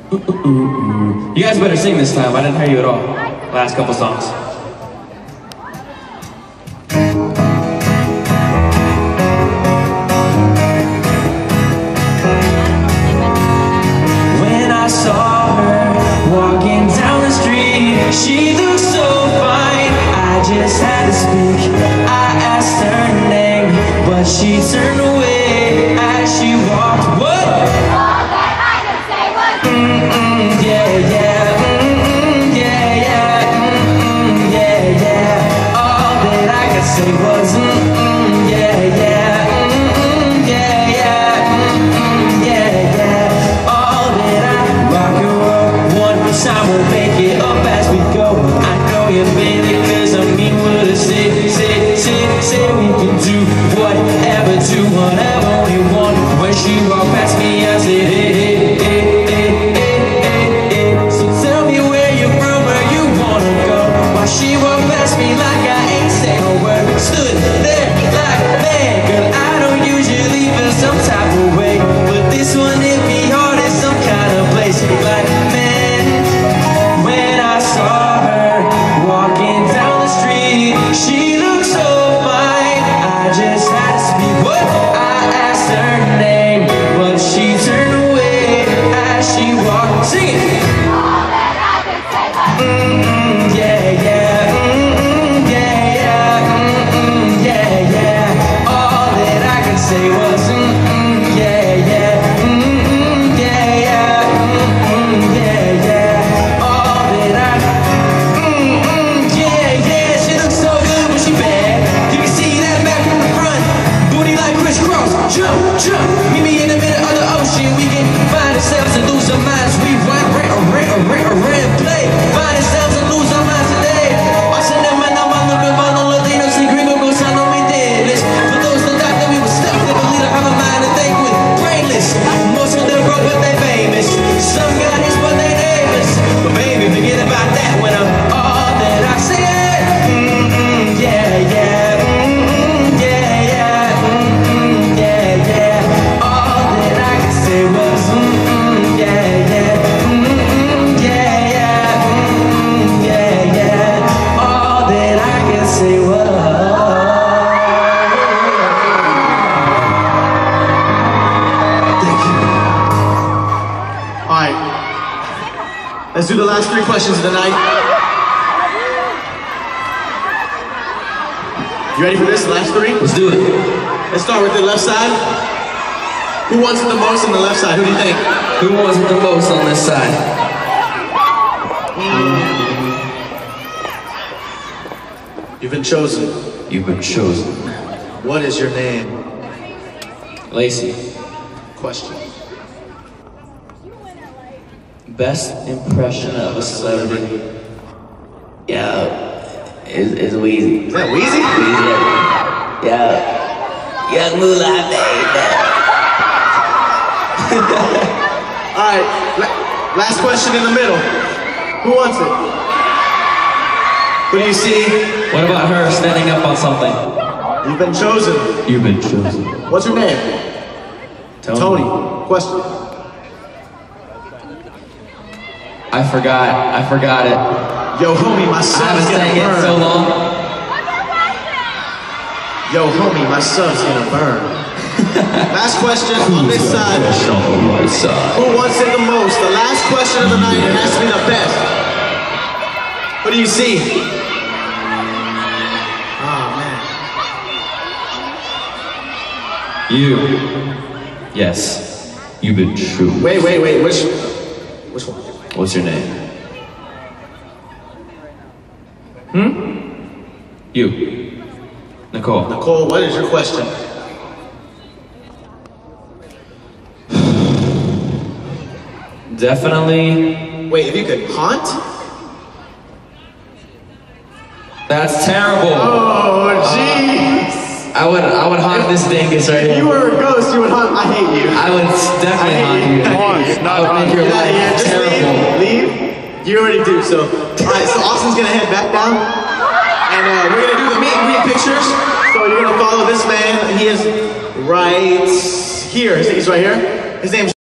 You guys better sing this time. I didn't hear you at all. Last couple songs. When I saw her walking down the street, she looked so fine. I just had to speak. I asked her name, but she turned away as she walked. What? All that I could say was yeah, yeah, yeah, yeah, yeah, yeah. All that I could say was yeah, yeah, yeah, yeah, yeah, yeah. All that I rock and roll, one more time we'll make it up as we go. I know you, baby, 'cause I mean what I say we can do whatever, do whatever we want. When she walked past me, I said, hey, hey, hey, hey, hey, hey, hey. So tell me where you're from, where you wanna go. While she walked past me like I ain't saying a word, stood there like, man, girl, I don't usually feel some type of way, but this one hit me hard in some kind of place. Like, man, when I saw her walking down the street, she looked so fine. I just had to speak. What? I asked her name, but she turned away as she walked. Sing it. All that I could say was yeah, yeah, yeah, yeah, yeah, yeah. All that I could say was yeah, yeah, yeah, yeah, yeah, yeah. All that I yeah, yeah. She looks so good when she bad. You can see that back from the front. Booty like crisscross. Jump, jump. Meet me in the middle of the ocean. We can find ourselves and lose our minds. We run, play. Find ourselves and lose our minds today. Watching them and I'm on the Latinos and gringos on me deadless. For those that thought that we were stuck, they believe I have a mind to think with. Brainless. Most of them broke, but they famous. Some got hits, but they nameless. But baby, forget about that when I'm all that I say. Yeah, yeah, yeah, yeah, yeah, yeah. All that I could say was yeah, yeah, yeah, yeah, yeah, yeah. All that I could say was. Thank you. All right, let's do the last 3 questions of the night. You ready for this? Last 3? Let's do it. Let's start with the left side. Who wants it the most on the left side? Who do you think? Who wants it the most on this side? You've been chosen. You've been chosen. What is your name? Lacey. Question. Best impression of a celebrity? Yeah, is Weezy. Is that Weezy? Weezy, yeah. Young Moolah, baby. All right, last question in the middle. Who wants it? What do you see? What about her standing up on something? You've been chosen. You've been chosen. What's her name? Tony. Question. I forgot it. Yo, homie, my I son's haven't gonna sang it burn. so long. Yo, homie, my son's gonna burn. Last question on this side. Who wants it the most? The last question of the night, it has to be the best. What do you see? Oh, man. You. Yes. You've been true. Wait. Which one? What's your name? You. Nicole. Nicole, what is your question? Definitely. Wait, if you could haunt? That's terrible. Oh, jeez. I would haunt this dingus right If here. you were a ghost, you would haunt. I hate you. I would definitely haunt you. I would make your Get out of here. life Just terrible. leave. You already do. So, all right. So Austin's gonna head back down, and we're gonna do the meet and greet pictures. So you're gonna follow this man. He is right here. He's right here. His name's